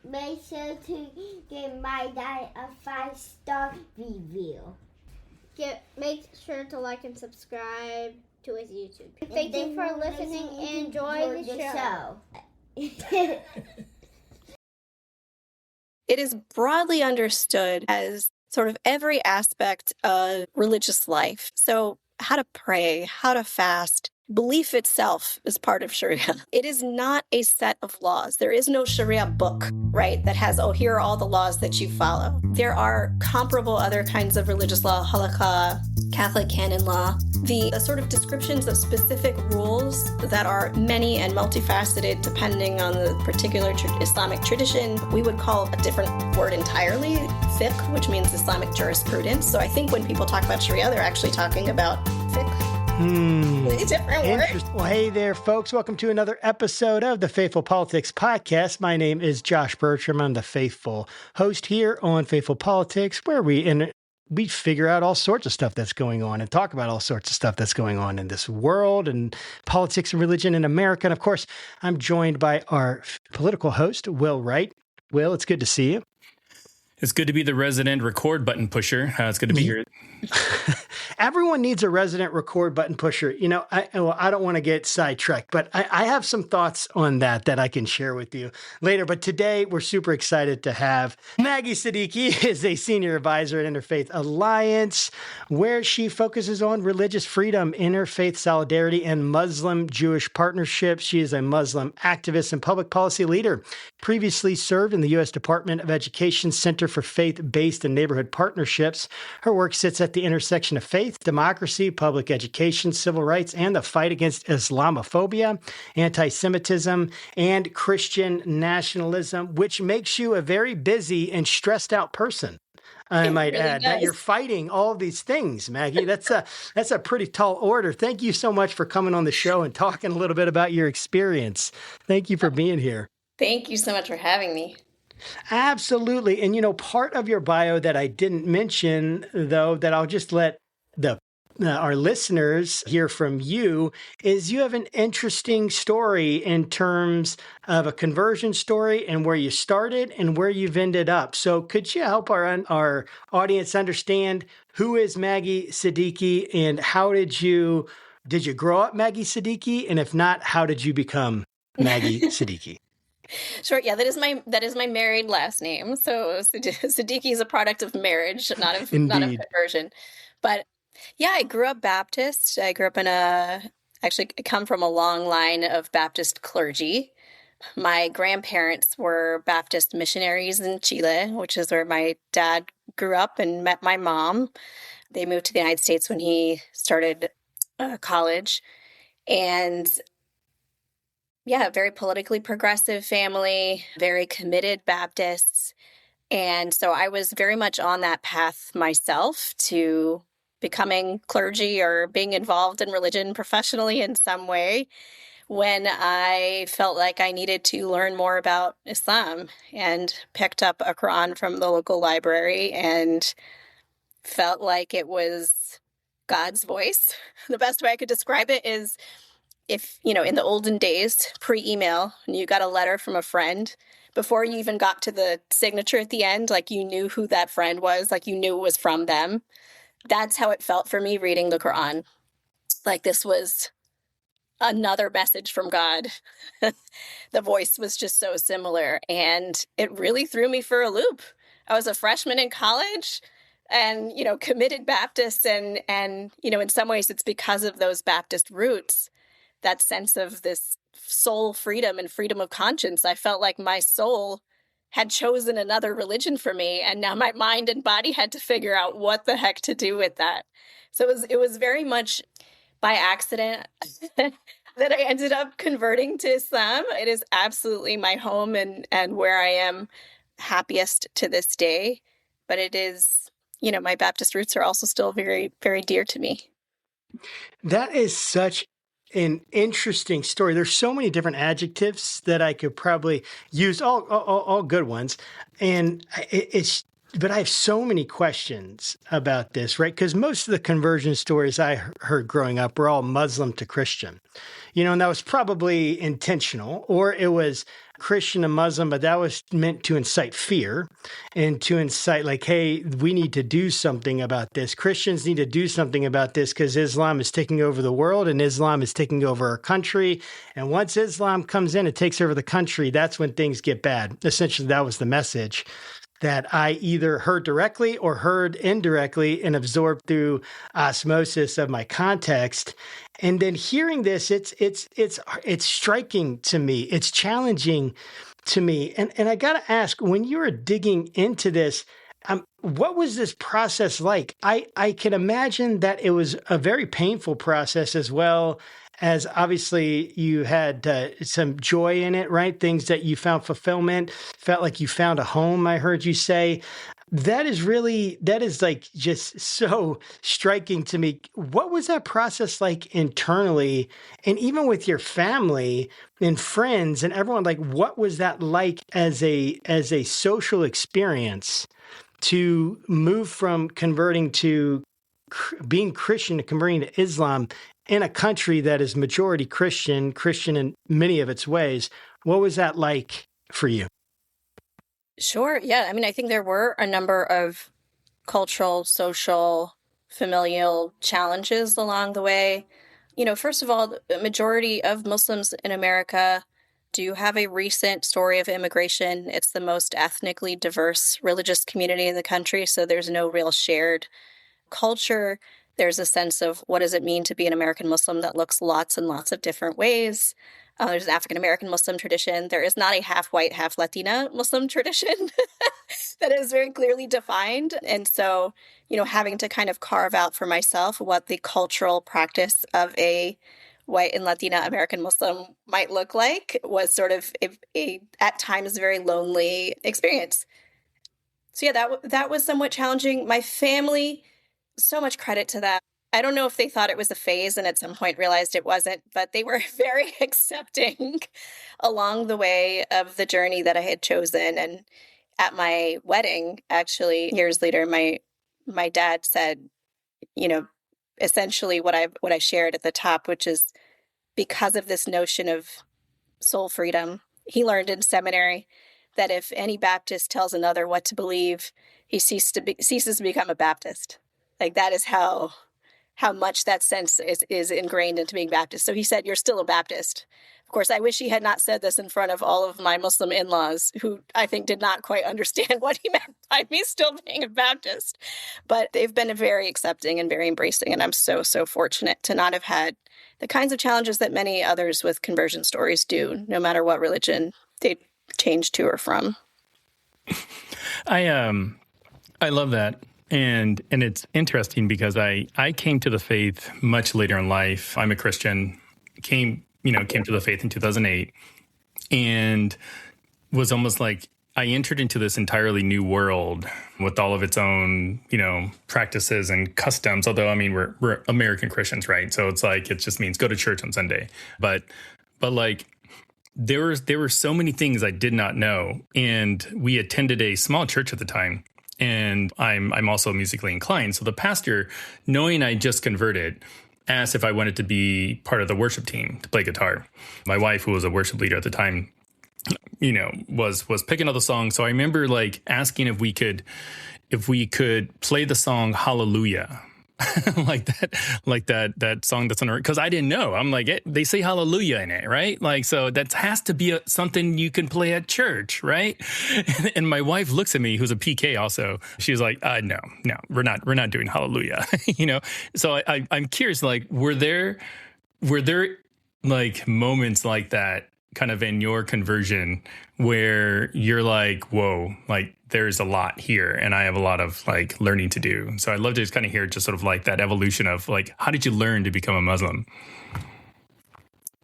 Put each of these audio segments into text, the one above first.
make sure to give my dad a 5-star review. Make sure to like and subscribe to his YouTube. Thank you for listening and enjoy the show. It is broadly understood as sort of every aspect of religious life. So how to pray, how to fast, belief itself is part of Sharia. It is not a set of laws. There is no Sharia book, right, that has, oh, here are all the laws that you follow. There are comparable other kinds of religious law, halakha, Catholic canon law, the sort of descriptions of specific rules that are many and multifaceted depending on the particular Islamic tradition. We would call a different word entirely, fiqh, which means Islamic jurisprudence. So I think when people talk about Sharia, they're actually talking about fiqh. Different word. Well, hey there, folks. Welcome to another episode of the Faithful Politics Podcast. My name is Josh Bertram. I'm the faithful host here on Faithful Politics, where we figure out all sorts of stuff that's going on and talk about all sorts of stuff that's going on in this world and politics and religion in America. And of course, I'm joined by our political host, Will Wright. Will, it's good to see you. It's good to be the resident record button pusher. It's good to be here. Everyone needs a resident record button pusher. You know, I don't want to get sidetracked, but I have some thoughts on that I can share with you later. But today we're super excited to have Maggie Siddiqi is a senior advisor at Interfaith Alliance, where she focuses on religious freedom, interfaith solidarity, and Muslim-Jewish partnerships. She is a Muslim activist and public policy leader. Previously served in the U.S. Department of Education Center for Faith-Based and Neighborhood Partnerships. Her work sits at the intersection of faith, democracy, public education, civil rights, and the fight against Islamophobia, antisemitism, and Christian nationalism, which makes you a very busy and stressed out person. I might add that you're fighting all of these things, Maggie. That's a pretty tall order. Thank you so much for coming on the show and talking a little bit about your experience. Thank you for being here. Thank you so much for having me. Absolutely. And, you know, part of your bio that I didn't mention, though, that I'll just let our listeners hear from you, is you have an interesting story in terms of a conversion story and where you started and where you've ended up. So could you help our audience understand who is Maggie Siddiqi and how did you grow up Maggie Siddiqi? And if not, how did you become Maggie Siddiqi? Sure. Yeah, that is my married last name. So Siddiqi is a product of marriage, not of conversion. But yeah, I grew up Baptist. I grew up actually come from a long line of Baptist clergy. My grandparents were Baptist missionaries in Chile, which is where my dad grew up and met my mom. They moved to the United States when he started college. And yeah, very politically progressive family, very committed Baptists. And so I was very much on that path myself to becoming clergy or being involved in religion professionally in some way when I felt like I needed to learn more about Islam and picked up a Quran from the local library and felt like it was God's voice. The best way I could describe it is if, you know, in the olden days, pre-email, and you got a letter from a friend, before you even got to the signature at the end, like you knew who that friend was, like you knew it was from them. That's how it felt for me reading the Quran. Like this was another message from God. The voice was just so similar, and it really threw me for a loop. I was a freshman in college and, you know, committed Baptist, and you know, in some ways it's because of those Baptist roots, that sense of this soul freedom and freedom of conscience. I felt like my soul had chosen another religion for me, and now my mind and body had to figure out what the heck to do with that. So it was very much by accident that I ended up converting to Islam. It is absolutely my home and where I am happiest to this day. But it is, you know, my Baptist roots are also still very, very dear to me. That is such an interesting story. There's so many different adjectives that I could probably use, all good ones. And but I have so many questions about this, right? Because most of the conversion stories I heard growing up were all Muslim to Christian, you know, and that was probably intentional, or it was Christian and Muslim, but that was meant to incite fear and to incite like, hey, we need to do something about this. Christians need to do something about this because Islam is taking over the world and Islam is taking over our country. And once Islam comes in and takes over the country, that's when things get bad. Essentially, that was the message that I either heard directly or heard indirectly and absorbed through osmosis of my context. And then hearing this, it's striking to me. It's challenging to me. And I got to ask, when you were digging into this, what was this process like? I can imagine that it was a very painful process as well, as obviously you had some joy in it, right? Things that you found fulfillment, felt like you found a home, I heard you say. That is like just so striking to me. What was that process like internally? And even with your family and friends and everyone, like what was that like as a social experience to move from converting to being Christian to converting to Islam in a country that is majority Christian in many of its ways? What was that like for you? Sure. Yeah. I mean, I think there were a number of cultural, social, familial challenges along the way. First of all, the majority of Muslims in America do have a recent story of immigration. It's the most ethnically diverse religious community in the country, so there's no real shared culture. There's a sense of what does it mean to be an American Muslim that looks lots and lots of different ways. There's an African-American Muslim tradition. There is not a half white, half Latina Muslim tradition that is very clearly defined. And so, having to kind of carve out for myself what the cultural practice of a white and Latina American Muslim might look like was sort of a at times very lonely experience. So yeah, that was somewhat challenging. My family, so much credit to them. I don't know if they thought it was a phase and at some point realized it wasn't, but they were very accepting along the way of the journey that I had chosen. And at my wedding, actually, years later, my dad said, essentially what I shared at the top, which is because of this notion of soul freedom, he learned in seminary that if any Baptist tells another what to believe, he ceases to become a Baptist. Like that is how much that sense is ingrained into being Baptist. So he said, you're still a Baptist. Of course, I wish he had not said this in front of all of my Muslim in-laws, who I think did not quite understand what he meant by me still being a Baptist. But they've been very accepting and very embracing. And I'm so, so fortunate to not have had the kinds of challenges that many others with conversion stories do, no matter what religion they change to or from. I love that. And it's interesting because I came to the faith much later in life. I'm a Christian, came to the faith in 2008 and was almost like I entered into this entirely new world with all of its own, practices and customs. Although, I mean, we're American Christians, right? So it's like, it just means go to church on Sunday. But like, there were so many things I did not know. And we attended a small church at the time. And I'm also musically inclined. So the pastor, knowing I just converted, asked if I wanted to be part of the worship team to play guitar. My wife, who was a worship leader at the time, was picking up the song. So I remember like asking if we could play the song Hallelujah. like that song that's on, because I didn't know. I'm like, they say hallelujah in it, right? Like, so that has to be something you can play at church, right? And my wife looks at me, who's a PK also. She's like, no, we're not doing hallelujah, So I'm curious, like, were there like moments like that kind of in your conversion where you're like, whoa, like there's a lot here and I have a lot of like learning to do. So I'd love to just kind of hear just sort of like that evolution of like, how did you learn to become a Muslim?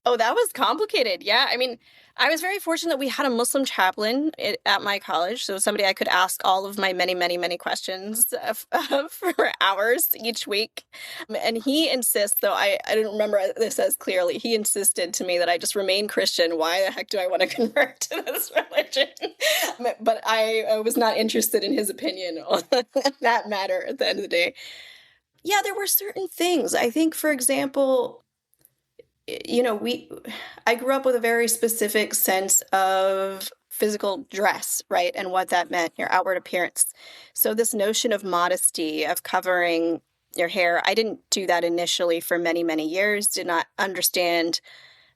Oh, that was complicated. Yeah. I mean, I was very fortunate we had a Muslim chaplain at my college. So somebody I could ask all of my many, many, many questions for hours each week. And he insists, though I didn't remember this as clearly, he insisted to me that I just remain Christian. Why the heck do I want to convert to this religion? But I was not interested in his opinion on that matter at the end of the day. Yeah, there were certain things. I think, for example, I grew up with a very specific sense of physical dress, right? And what that meant, your outward appearance. So this notion of modesty, of covering your hair, I didn't do that initially for many, many years, did not understand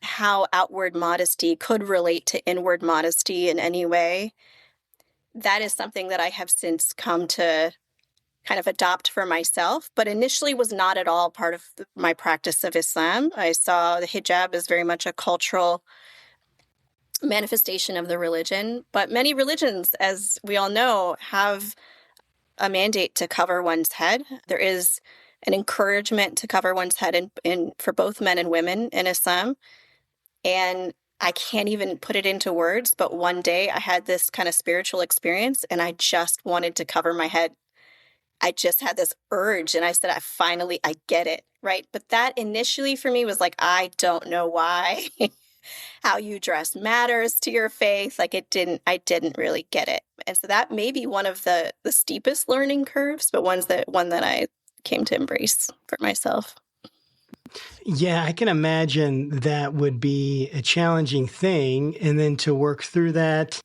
how outward modesty could relate to inward modesty in any way. That is something that I have since come to kind of adopt for myself, but initially was not at all part of my practice of Islam. I saw the hijab as very much a cultural manifestation of the religion, but many religions, as we all know, have a mandate to cover one's head. There is an encouragement to cover one's head for both men and women in Islam. And I can't even put it into words, but one day I had this kind of spiritual experience and I just wanted to cover my head. I just had this urge and I said, I get it, right? But that initially for me was like, I don't know why how you dress matters to your faith. Like I didn't really get it. And so that may be one of the steepest learning curves, but one that I came to embrace for myself. Yeah, I can imagine that would be a challenging thing. And then to work through that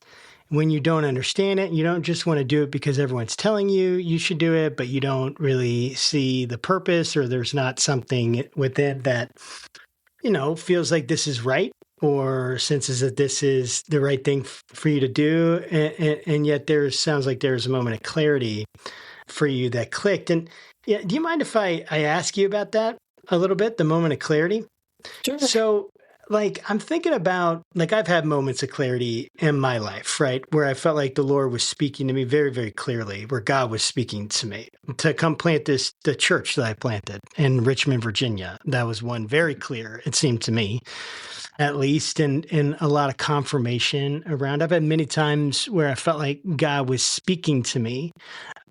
when you don't understand it, you don't just want to do it because everyone's telling you should do it, but you don't really see the purpose, or there's not something within that, feels like this is right, or senses that this is the right thing for you to do. And yet sounds like there's a moment of clarity for you that clicked. And yeah, do you mind if I ask you about that a little bit, the moment of clarity? Sure. So I'm thinking about, I've had moments of clarity in my life, right? Where I felt like the Lord was speaking to me very, very clearly, where God was speaking to me to come plant the church that I planted in Richmond, Virginia. That was one very clear, it seemed to me, at least, and a lot of confirmation around. I've had many times where I felt like God was speaking to me.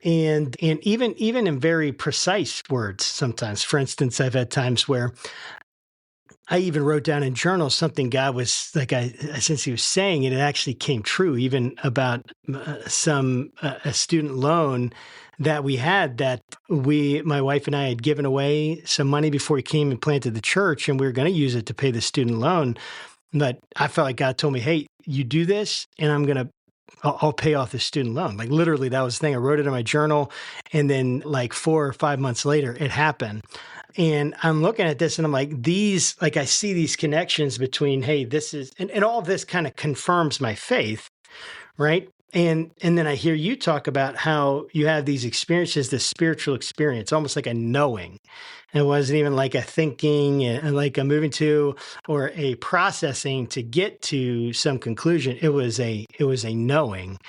And even in very precise words sometimes. For instance, I've had times where I even wrote down in journals something God was since he was saying it actually came true, even about a student loan that we had, that my wife and I had given away some money before he came and planted the church, and we were going to use it to pay the student loan. But I felt like God told me, hey, you do this and I'll pay off the student loan. Like literally that was the thing. I wrote it in my journal, and then 4 or 5 months later it happened. And I'm looking at this and I'm like, I see these connections between, hey, this is, and all of this kind of confirms my faith, right? And then I hear you talk about how you have these experiences, this spiritual experience, almost like a knowing. It wasn't even like a thinking and like a moving to or a processing to get to some conclusion. It was a knowing.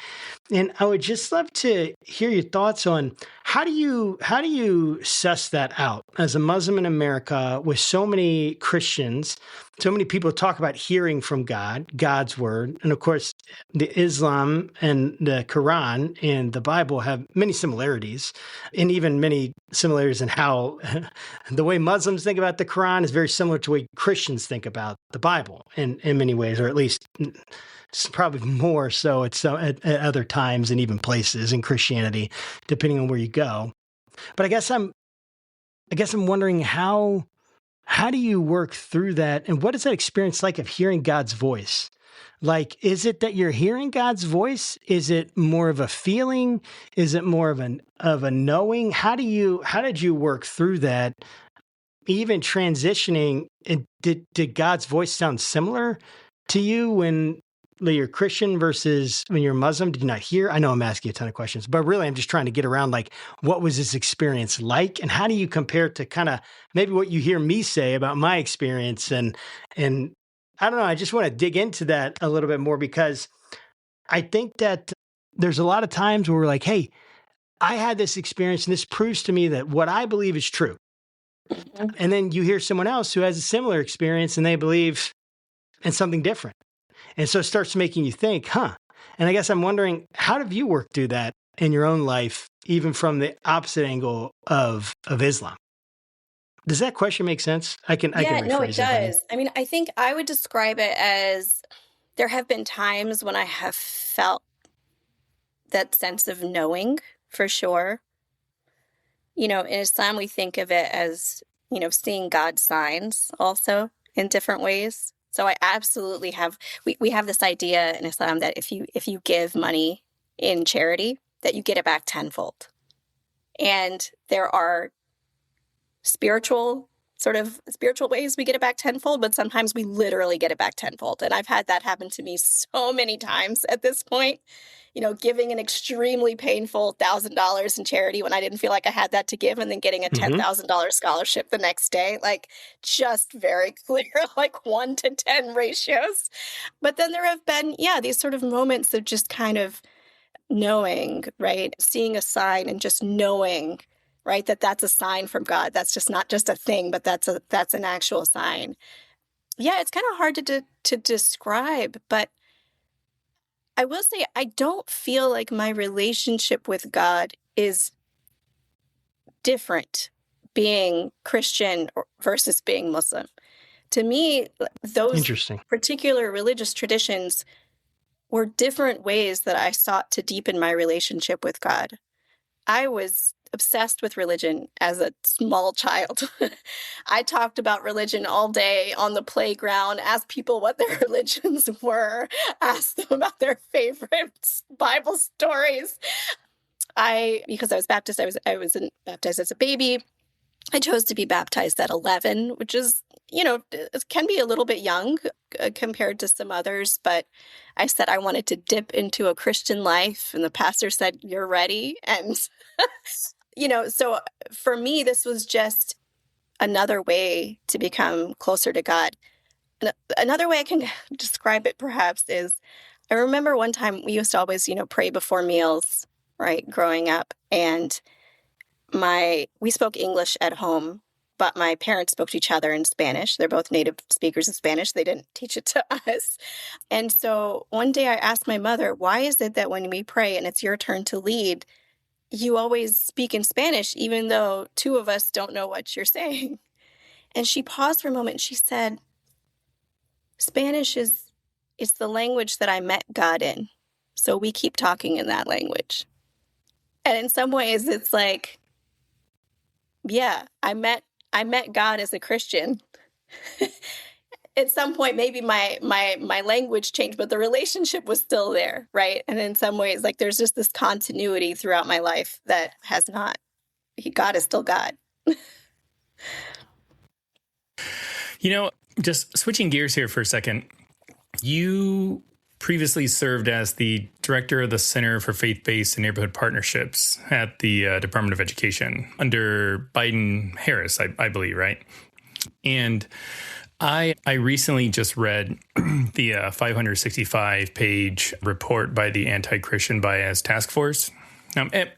And I would just love to hear your thoughts on how do you suss that out as a Muslim in America with so many Christians, so many people talk about hearing from God, God's word. And of course, the Islam and the Quran and the Bible have many similarities, and even many similarities in how the way Muslims think about the Quran is very similar to the way Christians think about the Bible in many ways, or at least probably more so at other times and even places in Christianity, depending on where you go. But I guess I'm wondering how do you work through that, and what is that experience like of hearing God's voice? Is it that you're hearing God's voice? Is it more of a feeling? Is it more of a knowing? How did you work through that? Even transitioning, did God's voice sound similar to you when you're Christian versus when you're Muslim? Did you not hear? I know I'm asking you a ton of questions, but really I'm just trying to get around what was this experience like, and how do you compare to kind of maybe what you hear me say about my experience? And I don't know, I just want to dig into that a little bit more, because I think that there's a lot of times where we're like, hey, I had this experience and this proves to me that what I believe is true. Mm-hmm. And then you hear someone else who has a similar experience and they believe in something different. And so it starts making you think, huh? And I guess I'm wondering, how have you worked through that in your own life, even from the opposite angle of Islam? Does that question make sense? I can rephrase no, it does. I mean, I think I would describe it as there have been times when I have felt that sense of knowing for sure. In Islam, we think of it as, seeing God's signs also. in different ways. So I absolutely have, we have this idea in Islam that if you give money in charity, that you get it back tenfold. And there are spiritual ways we get it back tenfold, but sometimes we literally get it back tenfold. And I've had that happen to me so many times at this point, giving an extremely painful $1,000 in charity when I didn't feel like I had that to give, and then getting a $10,000 scholarship the next day, like just very clear, like 1 to 10 ratios. But then there have been, these sort of moments of just kind of knowing, right? Seeing a sign and just knowing, right, that that's a sign from God. That's just not just a thing, but that's an actual sign. Yeah, it's kind of hard to describe, but I will say I don't feel like my relationship with God is different being Christian versus being Muslim. To me, those particular religious traditions were different ways that I sought to deepen my relationship with God. I was obsessed with religion as a small child. I talked about religion all day on the playground, asked people what their religions were, asked them about their favorite Bible stories. Because I was Baptist, I was baptized as a baby. I chose to be baptized at 11, which is, it can be a little bit young compared to some others, but I said I wanted to dip into a Christian life, and the pastor said, "You're ready." And, so for me, this was just another way to become closer to God. Another way I can describe it perhaps is, I remember one time we used to always, pray before meals, right, growing up, and we spoke English at home, but my parents spoke to each other in Spanish. They're both native speakers of Spanish. They didn't teach it to us. And so one day I asked my mother, why is it that when we pray and it's your turn to lead, you always speak in Spanish, even though two of us don't know what you're saying? And she paused for a moment and she said, Spanish is the language that I met God in. So we keep talking in that language. And in some ways it's like, yeah, I met God as a Christian. At some point, maybe my language changed, but the relationship was still there, right? And in some ways, like there's just this continuity throughout my life that has not. God is still God. Just switching gears here for a second, you previously served as the director of the Center for Faith-Based and Neighborhood Partnerships at the Department of Education under Biden-Harris, I believe, right? And I recently just read the 565-page report by the Anti-Christian Bias Task Force.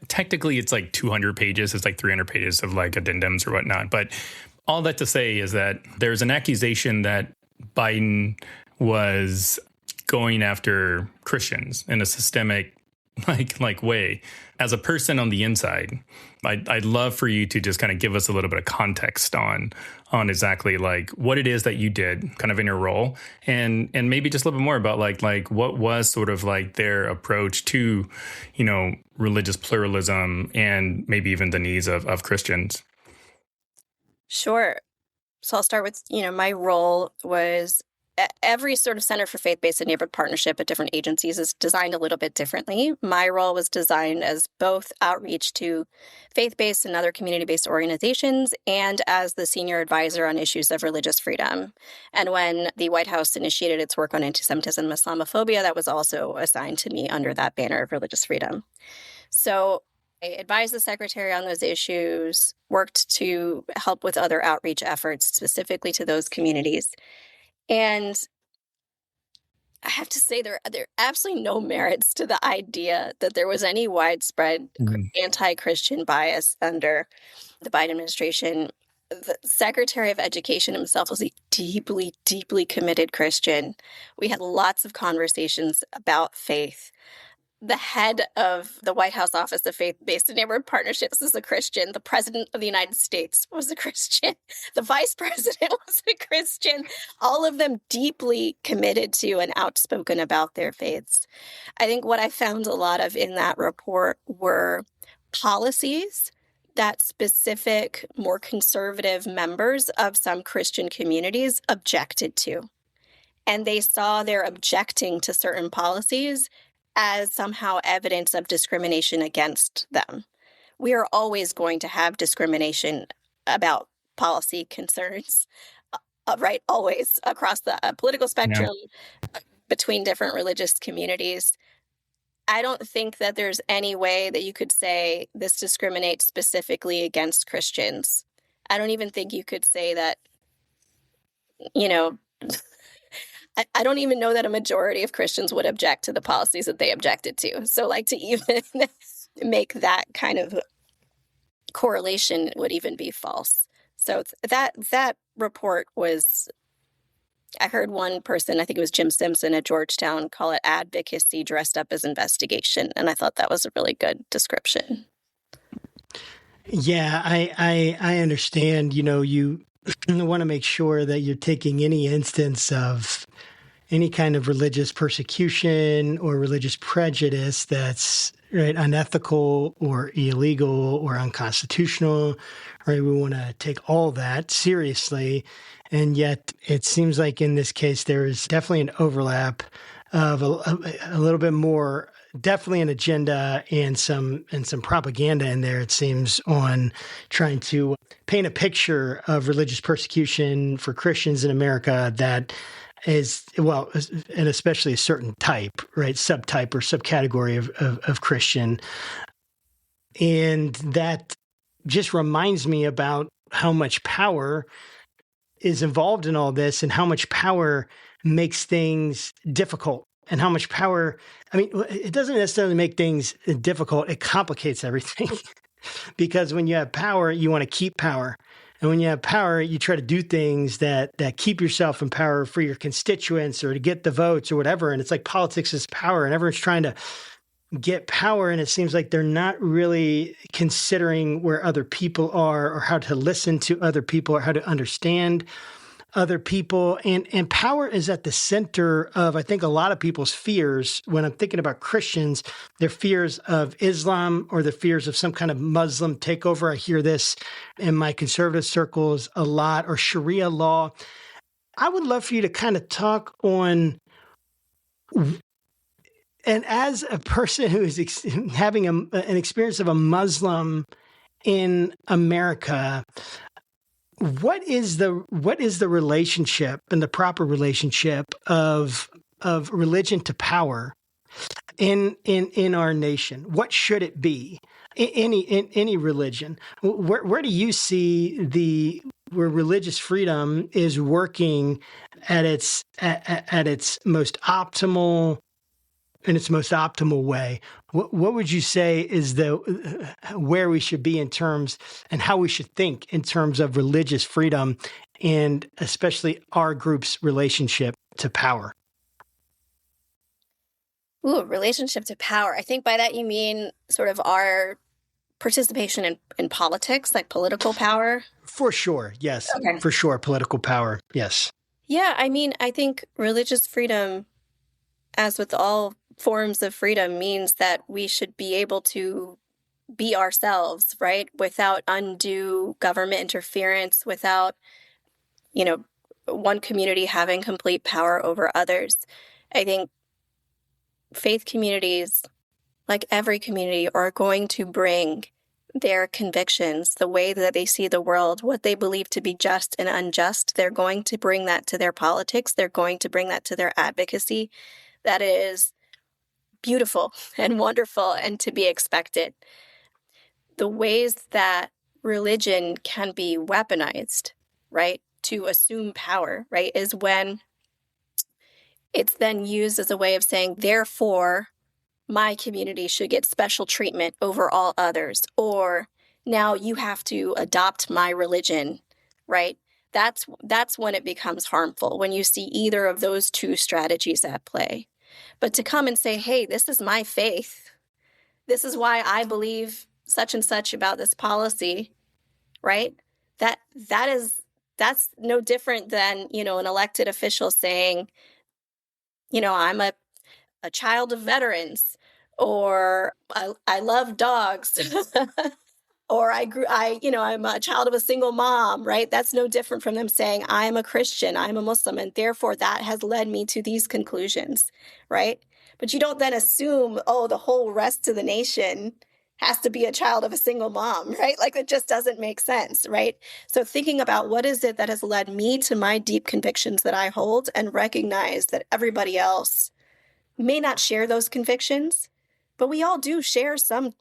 Technically, it's like 200 pages. It's like 300 pages of like addendums or whatnot. But all that to say is that there's an accusation that Biden was going after Christians in a systemic like way. As a person on the inside, I'd love for you to just kind of give us a little bit of context on exactly like what it is that you did kind of in your role, and maybe just a little bit more about like what was sort of like their approach to, religious pluralism and maybe even the needs of Christians. Sure. So I'll start with, my role was every sort of Center for Faith-Based and Neighborhood Partnership at different agencies is designed a little bit differently. My role was designed as both outreach to faith-based and other community-based organizations and as the senior advisor on issues of religious freedom. And when the White House initiated its work on antisemitism and Islamophobia, that was also assigned to me under that banner of religious freedom. So I advised the secretary on those issues, worked to help with other outreach efforts specifically to those communities. And I have to say there are absolutely no merits to the idea that there was any widespread anti-Christian bias under the Biden administration. The Secretary of Education himself was a deeply, deeply committed Christian. We had lots of conversations about faith. The head of the White House Office of Faith-Based and Neighborhood Partnerships is a Christian. The President of the United States was a Christian. The Vice President was a Christian. All of them deeply committed to and outspoken about their faiths. I think what I found a lot of in that report were policies that specific, more conservative members of some Christian communities objected to. And they saw their objecting to certain policies as somehow evidence of discrimination against them. We are always going to have discrimination about policy concerns, right? Always across the political spectrum, between different religious communities. I don't think that there's any way that you could say this discriminates specifically against Christians. I don't even think you could say that, you know, I don't even know that a majority of Christians would object to the policies that they objected to. So like to even make that kind of correlation would even be false. So that report was, I heard one person, I think it was Jim Simpson at Georgetown, call it advocacy dressed up as investigation. And I thought that was a really good description. Yeah, I understand. You know, you want to make sure that you're taking any instance of any kind of religious persecution or religious prejudice that's right, unethical or illegal or unconstitutional. Right, we want to take all that seriously. And yet it seems like in this case, there is definitely an overlap of a little bit more, definitely an agenda and some propaganda in there, it seems, on trying to paint a picture of religious persecution for Christians in America that is, well, and especially a certain type, right, subtype or subcategory of Christian. And that just reminds me about how much power is involved in all this and how much power makes things difficult and how much power, I mean, it doesn't necessarily make things difficult. It complicates everything because when you have power, you want to keep power. And when you have power, you try to do things that keep yourself in power for your constituents or to get the votes or whatever. And it's like politics is power and everyone's trying to get power. And it seems like they're not really considering where other people are or how to listen to other people or how to understand other people. And power is at the center of, I think, a lot of people's fears. When I'm thinking about Christians, their fears of Islam or the fears of some kind of Muslim takeover. I hear this in my conservative circles a lot, or Sharia law. I would love for you to kind of talk on, and as a person who is having an experience of a Muslim in America, what is the relationship and the proper relationship of religion to power in our nation? What should it be? In any religion, where do you see where religious freedom is working at its most optimal? In its most optimal way? What would you say is where we should be in terms and how we should think in terms of religious freedom and especially our group's relationship to power? Ooh, relationship to power. I think by that you mean sort of our participation in politics, like political power? For sure, yes. Okay. For sure, political power, yes. Yeah, I mean, I think religious freedom, as with all forms of freedom, means that we should be able to be ourselves, right? Without undue government interference, without, one community having complete power over others. I think faith communities, like every community, are going to bring their convictions, the way that they see the world, what they believe to be just and unjust. They're going to bring that to their politics. They're going to bring that to their advocacy. That is beautiful and wonderful and to be expected. The ways that religion can be weaponized, right, to assume power, right, is when it's then used as a way of saying, therefore, my community should get special treatment over all others, or now you have to adopt my religion, right? That's when it becomes harmful, when you see either of those two strategies at play. But to come and say, hey, this is my faith. This is why I believe such and such about this policy, right? That's no different than, an elected official saying, I'm a child of veterans, or I love dogs. Or I'm a child of a single mom, right? That's no different from them saying, I'm a Christian, I'm a Muslim, and therefore that has led me to these conclusions, right? But you don't then assume, oh, the whole rest of the nation has to be a child of a single mom, right? Like it just doesn't make sense, right? So thinking about what is it that has led me to my deep convictions that I hold, and recognize that everybody else may not share those convictions, but we all do share some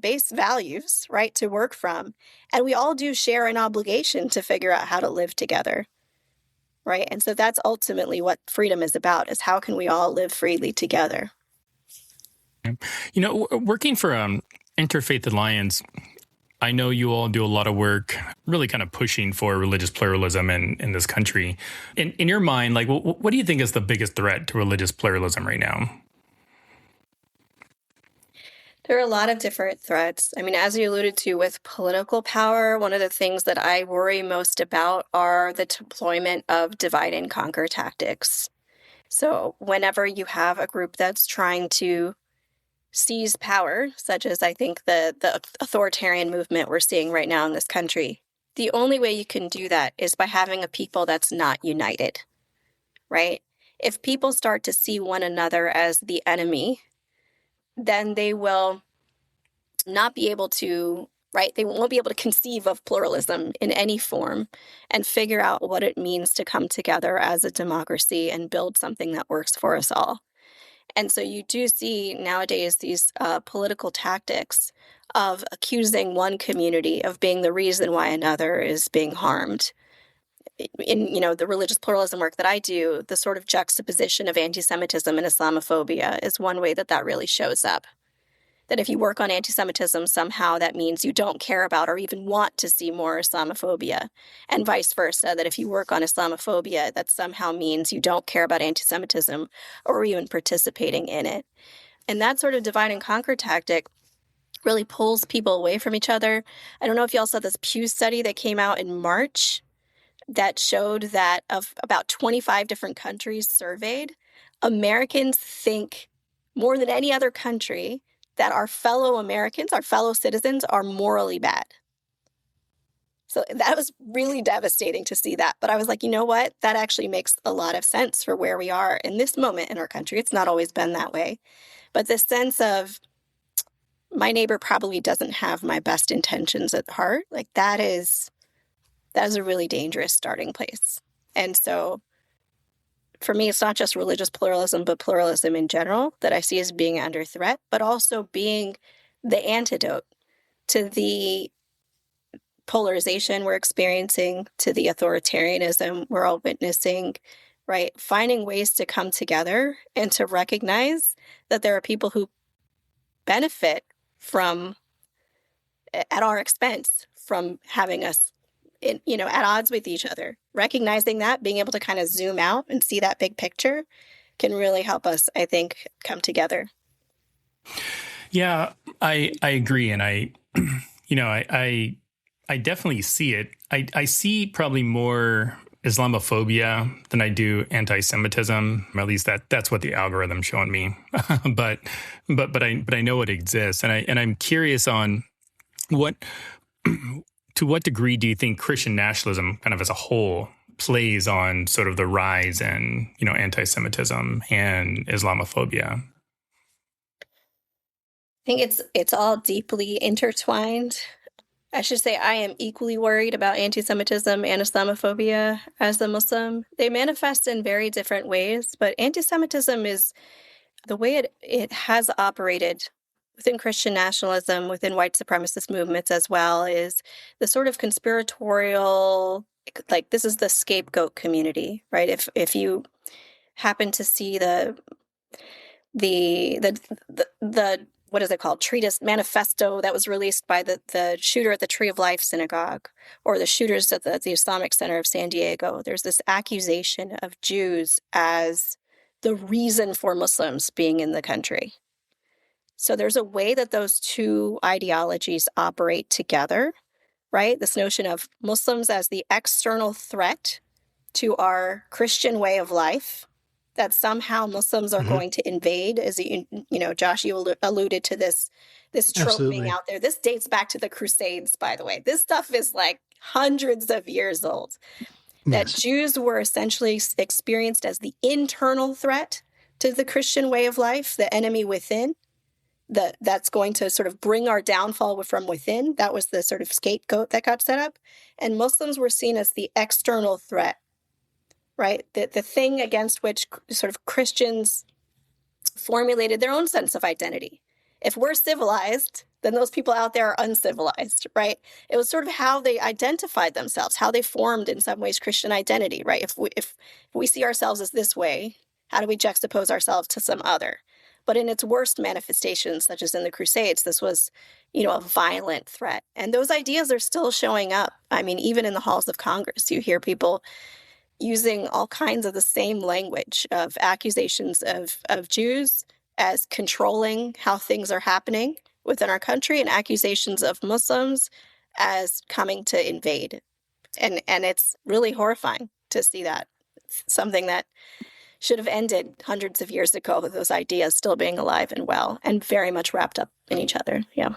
base values, right, to work from. And we all do share an obligation to figure out how to live together, right? And so that's ultimately what freedom is about, is how can we all live freely together? Working for Interfaith Alliance, I know you all do a lot of work really kind of pushing for religious pluralism in this country. In your mind, like, what do you think is the biggest threat to religious pluralism right now? There are a lot of different threats. I mean, as you alluded to with political power, one of the things that I worry most about are the deployment of divide and conquer tactics. So whenever you have a group that's trying to seize power, such as I think the authoritarian movement we're seeing right now in this country, the only way you can do that is by having a people that's not united, right? If people start to see one another as the enemy, then they will not be able to, right? They won't be able to conceive of pluralism in any form and figure out what it means to come together as a democracy and build something that works for us all. And so you do see nowadays these political tactics of accusing one community of being the reason why another is being harmed. In the religious pluralism work that I do, the sort of juxtaposition of antisemitism and Islamophobia is one way that really shows up. That if you work on antisemitism, somehow that means you don't care about or even want to see more Islamophobia, and vice versa. That if you work on Islamophobia, that somehow means you don't care about antisemitism or even participating in it. And that sort of divide and conquer tactic really pulls people away from each other. I don't know if you all saw this Pew study that came out in March that showed that of about 25 different countries surveyed, Americans think more than any other country that our fellow Americans, our fellow citizens, are morally bad. So that was really devastating to see that. But I was like, you know what? That actually makes a lot of sense for where we are in this moment in our country. It's not always been that way. But this sense of my neighbor probably doesn't have my best intentions at heart, like that is a really dangerous starting place. And so for me, it's not just religious pluralism, but pluralism in general that I see as being under threat, but also being the antidote to the polarization we're experiencing, to the authoritarianism we're all witnessing, right? Finding ways to come together and to recognize that there are people who benefit from, at our expense, from having us at odds with each other. Recognizing that, being able to kind of zoom out and see that big picture can really help us, I think, come together. Yeah, I agree. And I definitely see it. I see probably more Islamophobia than I do anti-Semitism. At least that's what the algorithm's showing me. but I know it exists. And I'm curious on to what degree do you think Christian nationalism kind of as a whole plays on sort of the rise in, anti-Semitism and Islamophobia? I think it's all deeply intertwined. I should say I am equally worried about anti-Semitism and Islamophobia as a Muslim. They manifest in very different ways, but anti-Semitism is the way it has operated within Christian nationalism, within white supremacist movements as well, is the sort of conspiratorial, like this is the scapegoat community, right? If you happen to see the what is it called? Treatise manifesto that was released by the shooter at the Tree of Life synagogue, or the shooters at the Islamic Center of San Diego, there's this accusation of Jews as the reason for Muslims being in the country. So there's a way that those two ideologies operate together, right? This notion of Muslims as the external threat to our Christian way of life, that somehow Muslims are going to invade. As Josh, you alluded to this trope Absolutely. being out there. This dates back to the Crusades, by the way. This stuff is like hundreds of years old. That Yes. Jews were essentially experienced as the internal threat to the Christian way of life, the enemy within, that's going to sort of bring our downfall from within. That was the sort of scapegoat that got set up. And Muslims were seen as the external threat, right? The thing against which sort of Christians formulated their own sense of identity. If we're civilized, then those people out there are uncivilized, right? It was sort of how they identified themselves, how they formed in some ways Christian identity, right? If we see ourselves as this way, how do we juxtapose ourselves to some other? But in its worst manifestations, such as in the Crusades, this was, a violent threat. And those ideas are still showing up. I mean, even in the halls of Congress, you hear people using all kinds of the same language of accusations of Jews as controlling how things are happening within our country, and accusations of Muslims as coming to invade. And it's really horrifying to see that. It's something that should have ended hundreds of years ago, with those ideas still being alive and well and very much wrapped up in each other. Yeah.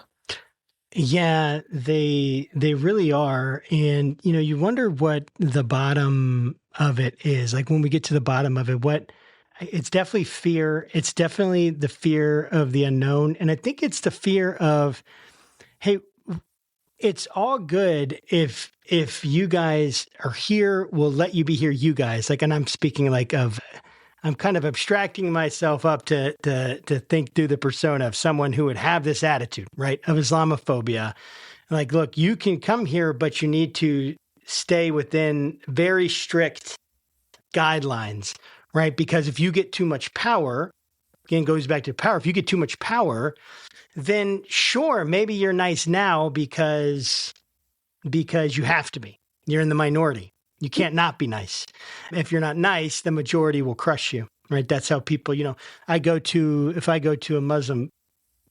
Yeah, they really are. And, you wonder what the bottom of it is. Like when we get to the bottom of it, it's definitely fear. It's definitely the fear of the unknown. And I think it's the fear of, hey, it's all good if you guys are here, we'll let you be here, you guys. Like, and I'm speaking I'm kind of abstracting myself up to think through the persona of someone who would have this attitude, right, of Islamophobia. Like, look, you can come here, but you need to stay within very strict guidelines, right? Because if you get too much power, again, goes back to power. If you get too much power, then sure, maybe you're nice now because you have to be. You're in the minority. You can't not be nice. If you're not nice, the majority will crush you, right? That's how people, if I go to a Muslim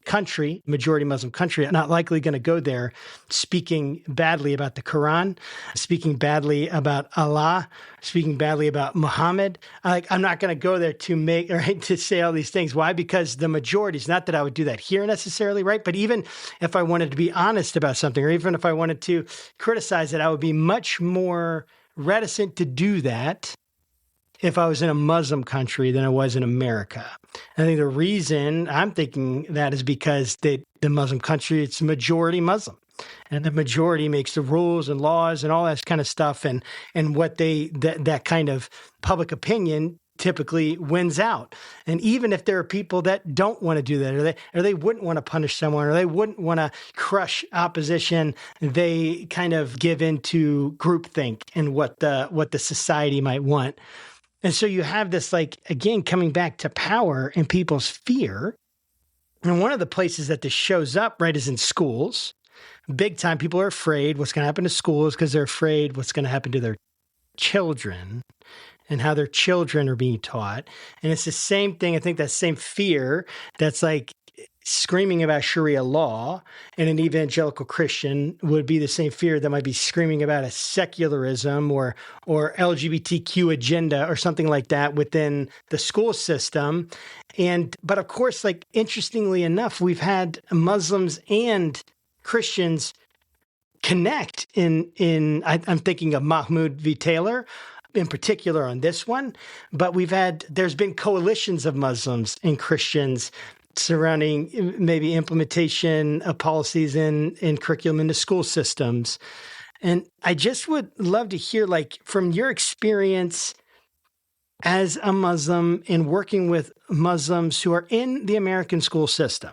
country, majority Muslim country, I'm not likely going to go there speaking badly about the Quran, speaking badly about Allah, speaking badly about Muhammad. I'm not going to go there to say all these things. Why? Because the majority is not that I would do that here necessarily, right? But even if I wanted to be honest about something, or even if I wanted to criticize it, I would be much more reticent to do that if I was in a Muslim country than I was in America. I think the reason I'm thinking that is because the Muslim country, it's majority Muslim. And the majority makes the rules and laws and all that kind of stuff. And what that kind of public opinion typically wins out. And even if there are people that don't want to do that, or they wouldn't want to punish someone, or they wouldn't want to crush opposition, they kind of give into groupthink and what the society might want. And so you have this, again, coming back to power and people's fear. And one of the places that this shows up, right, is in schools. Big time, people are afraid what's going to happen to schools because they're afraid what's going to happen to their children and how their children are being taught. And it's the same thing. I think that same fear that's like screaming about Sharia law and an evangelical Christian would be the same fear that might be screaming about a secularism or LGBTQ agenda or something like that within the school system. But of course, interestingly enough, we've had Muslims and Christians connect in I'm thinking of Mahmoud V. Taylor in particular on this one, but there's been coalitions of Muslims and Christians surrounding maybe implementation of policies in curriculum in the school systems. And I just would love to hear, from your experience as a Muslim and working with Muslims who are in the American school system,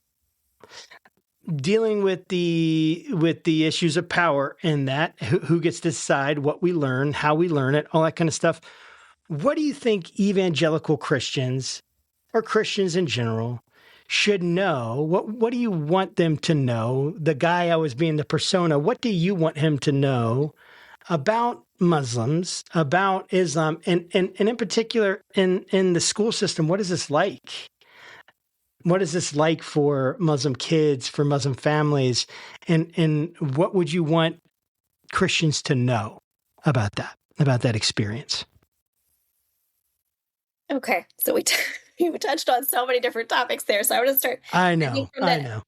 dealing with the issues of power in that, who gets to decide what we learn, how we learn it, all that kind of stuff. What do you think evangelical Christians or Christians in general should know? What do you want them to know? The guy I was being the persona, what do you want him to know about Muslims, about Islam, and in particular in the school system? What is this like? What is this like for Muslim kids, for Muslim families? And what would you want Christians to know about that experience? Okay, so we we touched on so many different topics there. So I want to start. I know. No,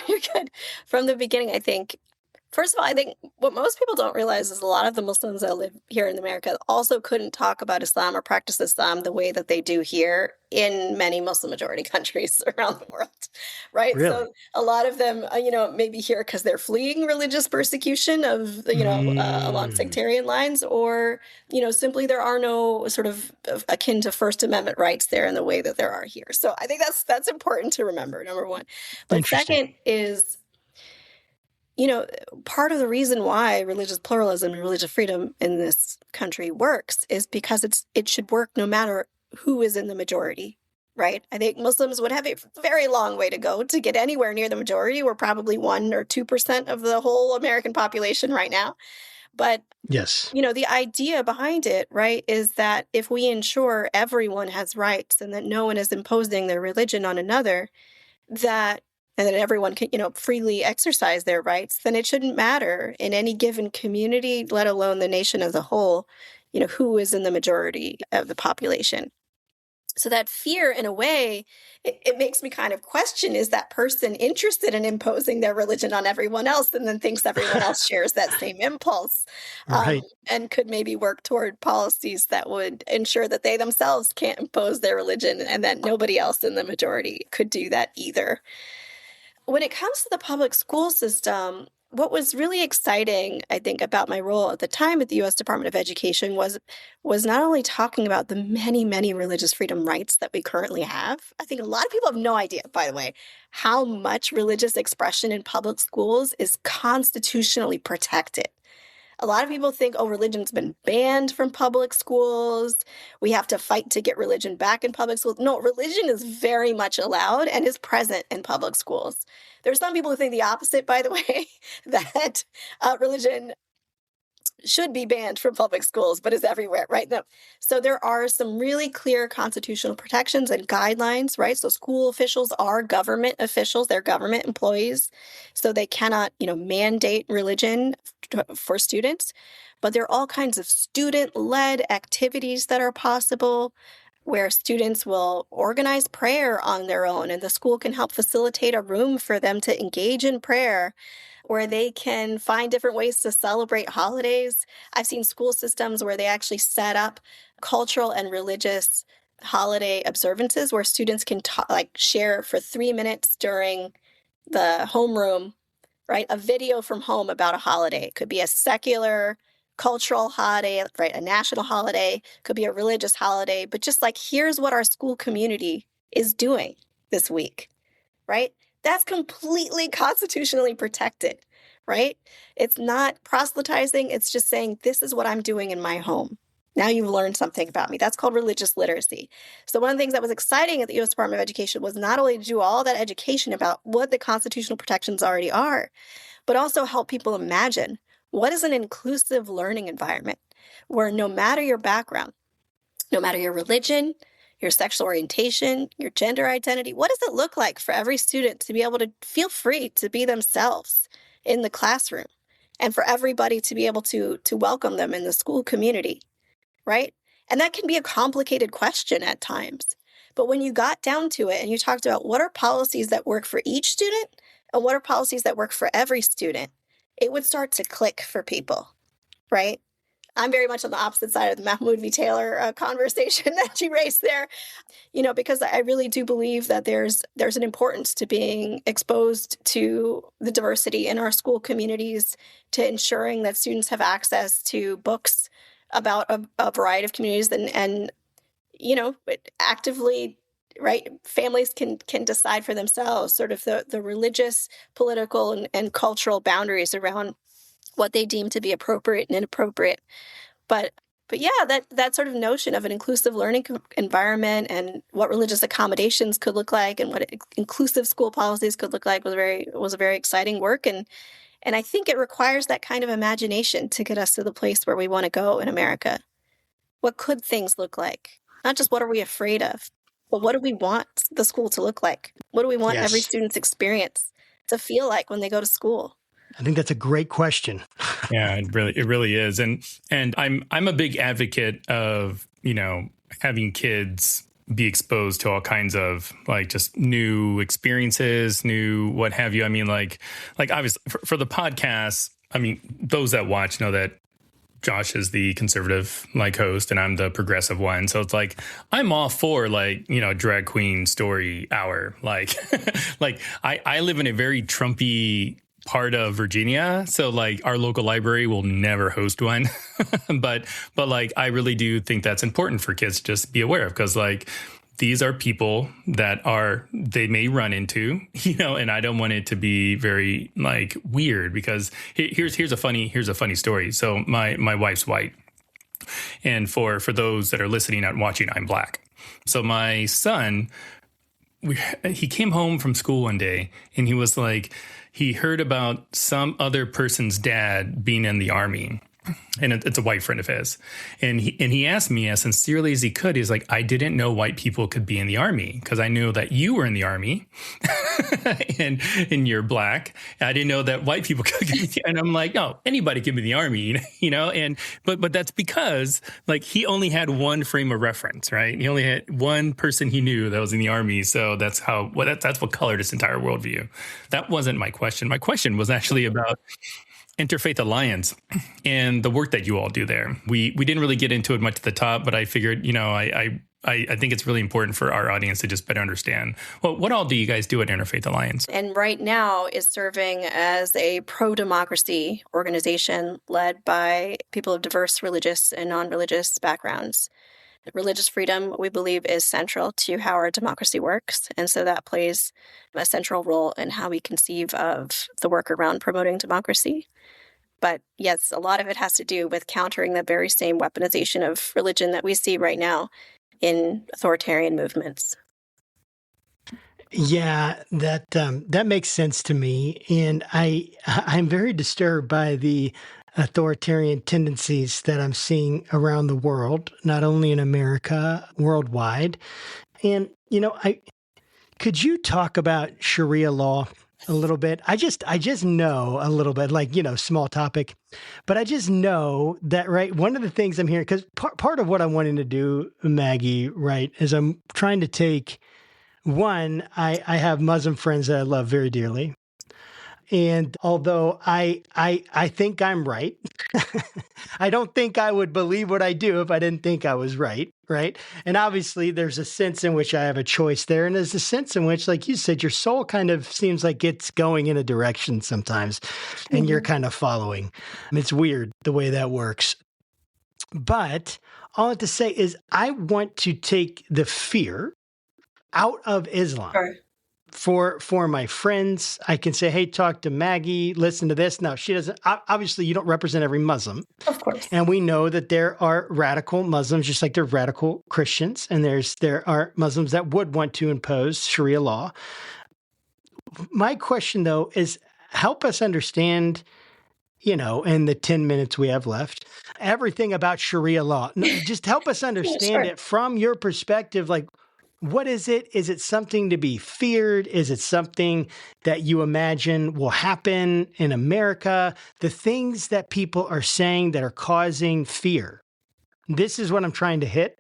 you're good. From the beginning, I think. First of all, I think what most people don't realize is a lot of the Muslims that live here in America also couldn't talk about Islam or practice Islam the way that they do here in many Muslim majority countries around the world, right? Really? So a lot of them, maybe here because they're fleeing religious persecution of, along sectarian lines, or, simply there are no sort of akin to First Amendment rights there in the way that there are here. So I think that's important to remember, number one. But second is, part of the reason why religious pluralism and religious freedom in this country works is because it should work no matter who is in the majority, right? I think Muslims would have a very long way to go to get anywhere near the majority. We're probably 1 or 2% of the whole American population right now. But, yes, the idea behind it, right, is that if we ensure everyone has rights and that no one is imposing their religion on another, and that everyone can, freely exercise their rights, then it shouldn't matter in any given community, let alone the nation as a whole, who is in the majority of the population. So that fear, in a way, it makes me kind of question, is that person interested in imposing their religion on everyone else and then thinks everyone else shares that same impulse, right, and could maybe work toward policies that would ensure that they themselves can't impose their religion and that nobody else in the majority could do that either. When it comes to the public school system, what was really exciting, I think, about my role at the time at the U.S. Department of Education was not only talking about the many, many religious freedom rights that we currently have. I think a lot of people have no idea, by the way, how much religious expression in public schools is constitutionally protected. A lot of people think, religion's been banned from public schools. We have to fight to get religion back in public schools. No, religion is very much allowed and is present in public schools. There are some people who think the opposite, by the way, that religion should be banned from public schools, but is everywhere, right? No. So there are some really clear constitutional protections and guidelines, right? So school officials are government officials, they're government employees, so they cannot, mandate religion for students. But there are all kinds of student-led activities that are possible, where students will organize prayer on their own, and the school can help facilitate a room for them to engage in prayer, where they can find different ways to celebrate holidays. I've seen school systems where they actually set up cultural and religious holiday observances where students can share for 3 minutes during the homeroom, right, a video from home about a holiday. It could be a secular cultural holiday, right, a national holiday, could be a religious holiday, but just here's what our school community is doing this week, right? That's completely constitutionally protected, right? It's not proselytizing. It's just saying, this is what I'm doing in my home. Now you've learned something about me. That's called religious literacy. So one of the things that was exciting at the U.S. Department of Education was not only to do all that education about what the constitutional protections already are, but also help people imagine what is an inclusive learning environment where no matter your background, no matter your religion, your sexual orientation, your gender identity, what does it look like for every student to be able to feel free to be themselves in the classroom, and for everybody to be able to welcome them in the school community, right? And that can be a complicated question at times. But when you got down to it and you talked about what are policies that work for each student and what are policies that work for every student, it would start to click for people, right? I'm very much on the opposite side of the Mahmoud v. Taylor conversation that you raised there, because I really do believe that there's an importance to being exposed to the diversity in our school communities, to ensuring that students have access to books about a variety of communities and actively, right, families can decide for themselves sort of the religious, political, and cultural boundaries around what they deem to be appropriate and inappropriate. But yeah, that sort of notion of an inclusive learning environment and what religious accommodations could look like and what inclusive school policies could look like was a very exciting work. And I think it requires that kind of imagination to get us to the place where we want to go in America. What could things look like? Not just what are we afraid of, but what do we want the school to look like? What do we want every student's experience to feel like when they go to school? I think that's a great question. Yeah, it really is. And I'm a big advocate of, having kids be exposed to all kinds of like just new experiences, new what have you. I mean, like obviously for the podcast, I mean, those that watch know that Josh is the conservative like host and I'm the progressive one. So it's like, I'm all for like, you know, drag queen story hour. Like, like I live in a very Trumpy part of Virginia. So like our local library will never host one. but like, I really do think that's important for kids to just be aware of, because like, these are people that they may run into, you know, and I don't want it to be very like weird, because here's a funny story. So my wife's white. And for those that are listening and watching, I'm black. So my son, he came home from school one day and he was like, he heard about some other person's dad being in the army. And it's a white friend of his. And he asked me as sincerely as he could. He's like, I didn't know white people could be in the army, because I knew that you were in the army and you're black. I didn't know that white people could be. And I'm like, no, anybody can be in the army, you know? And but that's because like he only had one frame of reference, right? He only had one person he knew that was in the army. So that's what colored his entire worldview. That wasn't my question. My question was actually about Interfaith Alliance and the work that you all do there. We didn't really get into it much at the top, but I figured, you know, I think it's really important for our audience to just better understand. Well, what all do you guys do at Interfaith Alliance? And right now is serving as a pro-democracy organization led by people of diverse religious and non-religious backgrounds. Religious freedom, we believe, is central to how our democracy works. And so that plays a central role in how we conceive of the work around promoting democracy. But yes, a lot of it has to do with countering the very same weaponization of religion that we see right now in authoritarian movements. Yeah, that makes sense to me. And I'm very disturbed by the authoritarian tendencies that I'm seeing around the world, not only in America, worldwide. And, you know, could you talk about Sharia law a little bit? I just know a little bit, like, you know, small topic, but I just know that, right, one of the things I'm hearing, because part of what I'm wanting to do, Maggie, right, is I'm trying to take, one, I have Muslim friends that I love very dearly. And although I think I'm right, I don't think I would believe what I do if I didn't think I was right, right? And obviously there's a sense in which I have a choice there. And there's a sense in which, like you said, your soul kind of seems like it's going in a direction sometimes, and you're kind of following. It's weird the way that works. But all I have to say is I want to take the fear out of Islam. Sure. For my friends, I can say, hey, talk to Maggie, listen to this. Now, she doesn't, obviously, you don't represent every Muslim. Of course. And we know that there are radical Muslims, just like there are radical Christians. And there are Muslims that would want to impose Sharia law. My question, though, is help us understand, you know, in the 10 minutes we have left, everything about Sharia law. No, just help us understand it from your perspective, like, what is it? Is it something to be feared? Is it something that you imagine will happen in America? The things that people are saying that are causing fear. This is what I'm trying to hit,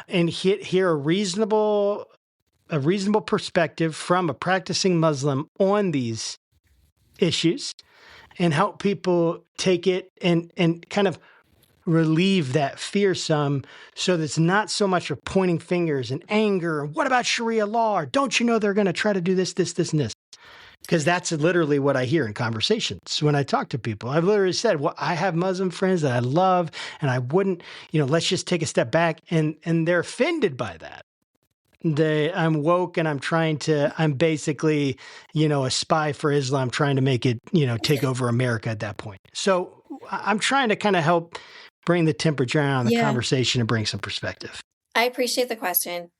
and hear a reasonable perspective from a practicing Muslim on these issues, and help people take it and kind of relieve that fear some, so that it's not so much of pointing fingers and anger. What about Sharia law? Or don't you know they're going to try to do this, this, this, and this? Because that's literally what I hear in conversations when I talk to people. I've literally said, well, I have Muslim friends that I love, and I wouldn't, you know, let's just take a step back. And they're offended by that. I'm woke, and I'm basically, you know, a spy for Islam, trying to make it, you know, take over America at that point. So I'm trying to kind of help bring the temperature on the conversation and bring some perspective. I appreciate the question.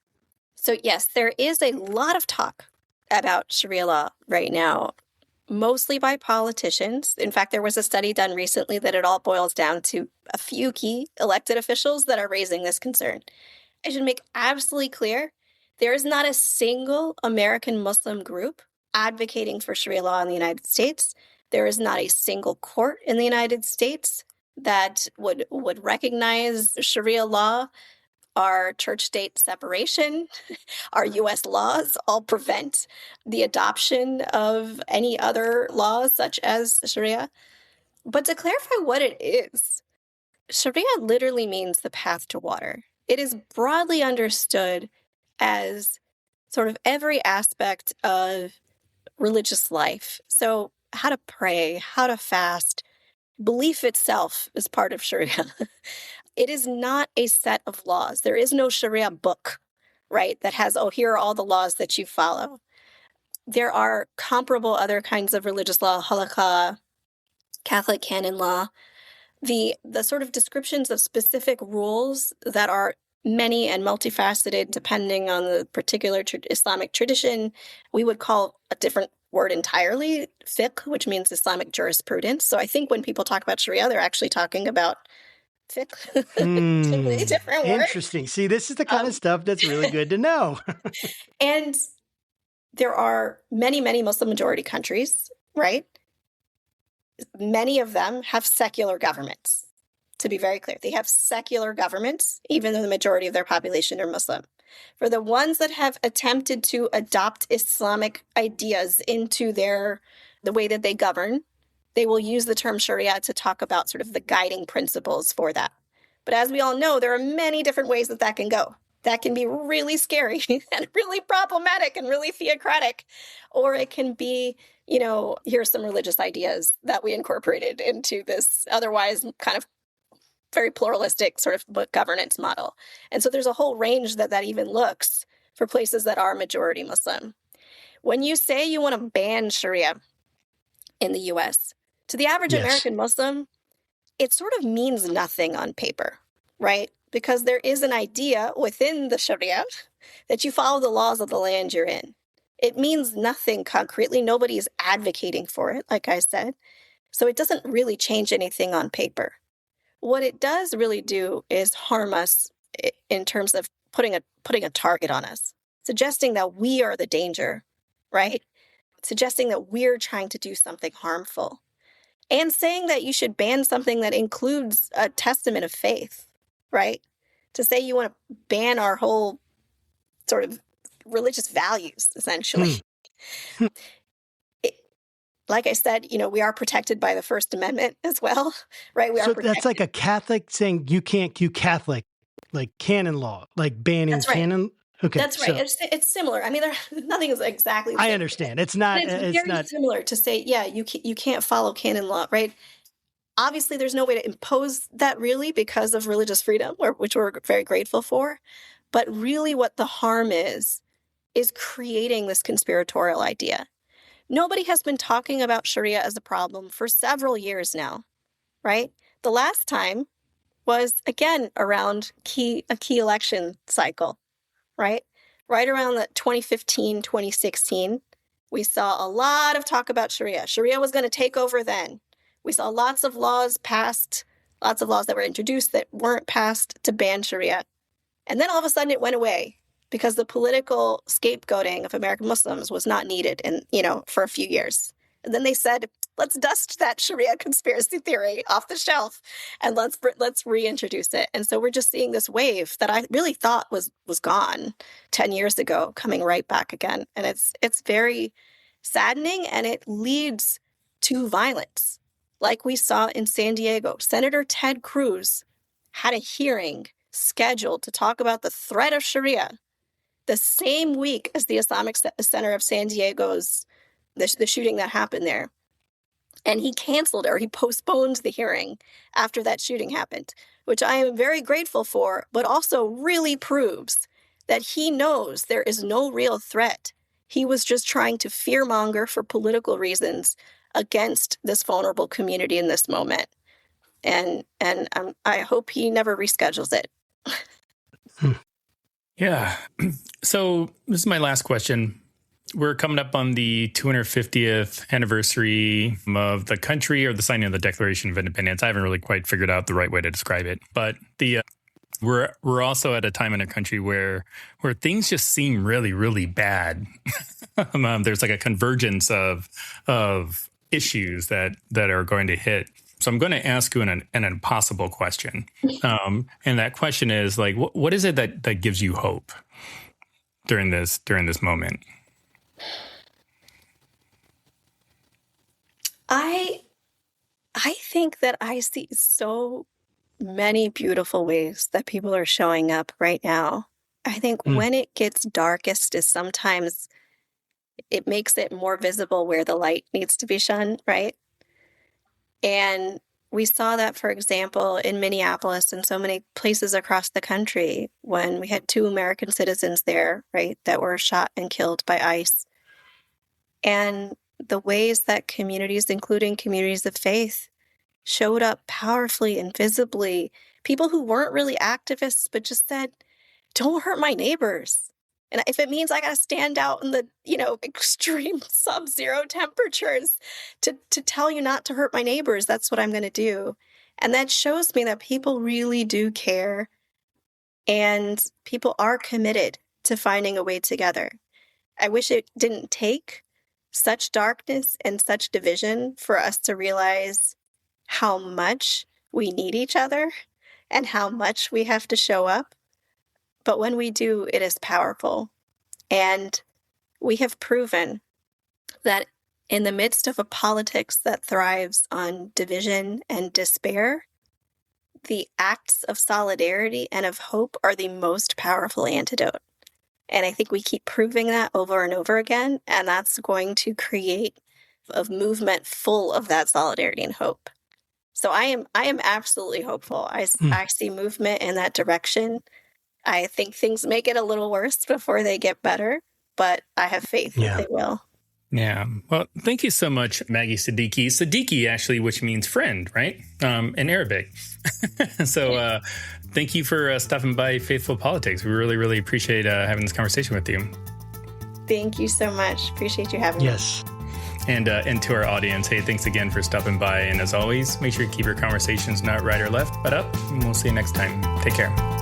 So yes, there is a lot of talk about Sharia law right now, mostly by politicians. In fact, there was a study done recently that it all boils down to a few key elected officials that are raising this concern. I should make absolutely clear, there is not a single American Muslim group advocating for Sharia law in the United States. There is not a single court in the United States that would recognize Sharia law our church-state separation, our U.S. laws all prevent the adoption of any other laws such as Sharia. But to clarify what it is, Sharia literally means the path to water. It is broadly understood as sort of every aspect of religious life. So how to pray, how to fast, belief itself is part of Sharia. It is not a set of laws. There is no Sharia book, right, that has, oh, here are all the laws that you follow. There are comparable other kinds of religious law, halakha, Catholic canon law, the sort of descriptions of specific rules that are many and multifaceted depending on the particular Islamic tradition. We would call a different word entirely fiqh, which means Islamic jurisprudence. So I think when people talk about Sharia, they're actually talking about fiqh. Totally different word. Interesting. See, this is the kind of stuff that's really good to know. And there are many, many Muslim majority countries, right? Many of them have secular governments, to be very clear. They have secular governments, even though the majority of their population are Muslim. For the ones that have attempted to adopt Islamic ideas into the way that they govern, they will use the term Sharia to talk about sort of the guiding principles for that. But as we all know, there are many different ways that can go. That can be really scary and really problematic and really theocratic. Or it can be, here's some religious ideas that we incorporated into this otherwise kind of very pluralistic sort of governance model. And so there's a whole range that even looks for places that are majority Muslim. When you say you want to ban Sharia in the US, to the average American Muslim, it sort of means nothing on paper, right? Because there is an idea within the Sharia that you follow the laws of the land you're in. It means nothing concretely. Nobody is advocating for it, like I said. So it doesn't really change anything on paper. What it does really do is harm us in terms of putting a target on us, suggesting that we are the danger, right? Suggesting that we're trying to do something harmful. And saying that you should ban something that includes a testament of faith, right? To say you want to ban our whole sort of religious values, essentially. Like I said, we are protected by the First Amendment as well, right? So that's like a Catholic saying you can't do Catholic, like canon law, like banning canon. Okay, that's right. It's similar. I mean, nothing is exactly the same. I understand. It's not. It's very similar to say, you can't follow canon law, right? Obviously, there's no way to impose that really because of religious freedom, which we're very grateful for. But really what the harm is creating this conspiratorial idea. Nobody has been talking about Sharia as a problem for several years now, right? The last time was, again, around a key election cycle, right? Right around the 2015, 2016, we saw a lot of talk about Sharia. Sharia was going to take over then. We saw lots of laws passed, lots of laws that were introduced that weren't passed to ban Sharia. And then all of a sudden it went away because the political scapegoating of American Muslims was not needed for a few years. And then they said, let's dust that Sharia conspiracy theory off the shelf and let's reintroduce it. And so we're just seeing this wave that I really thought was gone 10 years ago coming right back again. And it's very saddening, and it leads to violence. Like we saw in San Diego, Senator Ted Cruz had a hearing scheduled to talk about the threat of Sharia the same week as the Islamic Center of San Diego's, the shooting that happened there. And he canceled or he postponed the hearing after that shooting happened, which I am very grateful for, but also really proves that he knows there is no real threat. He was just trying to fearmonger for political reasons against this vulnerable community in this moment. And I hope he never reschedules it. Yeah. So this is my last question. We're coming up on the 250th anniversary of the country, or the signing of the Declaration of Independence. I haven't really quite figured out the right way to describe it, but we're also at a time in our country where things just seem really, really bad. There's like a convergence of issues that are going to hit So I'm going to ask you an impossible question. And that question is like, what is it that gives you hope during this moment? I think that I see so many beautiful ways that people are showing up right now. I think when it gets darkest is sometimes it makes it more visible where the light needs to be shone, right? And we saw that, for example, in Minneapolis and so many places across the country when we had 2 American citizens there, right, that were shot and killed by ICE. And the ways that communities, including communities of faith, showed up powerfully and visibly. People who weren't really activists, but just said, don't hurt my neighbors. And if it means I got to stand out in the, extreme sub-zero temperatures to tell you not to hurt my neighbors, that's what I'm going to do. And that shows me that people really do care and people are committed to finding a way together. I wish it didn't take such darkness and such division for us to realize how much we need each other and how much we have to show up. But when we do, it is powerful. And we have proven that in the midst of a politics that thrives on division and despair, the acts of solidarity and of hope are the most powerful antidote. And I think we keep proving that over and over again. And that's going to create a movement full of that solidarity and hope. So I am absolutely hopeful. I see movement in that direction. I think things may get a little worse before they get better, but I have faith that they will. Yeah. Well, thank you so much, Maggie Siddiqi. Siddiqi, actually, which means friend, right? In Arabic. So thank you for stopping by Faithful Politics. We really, really appreciate having this conversation with you. Thank you so much. Appreciate you having me. Yes. And to our audience, hey, thanks again for stopping by. And as always, make sure you keep your conversations not right or left, but up. And we'll see you next time. Take care.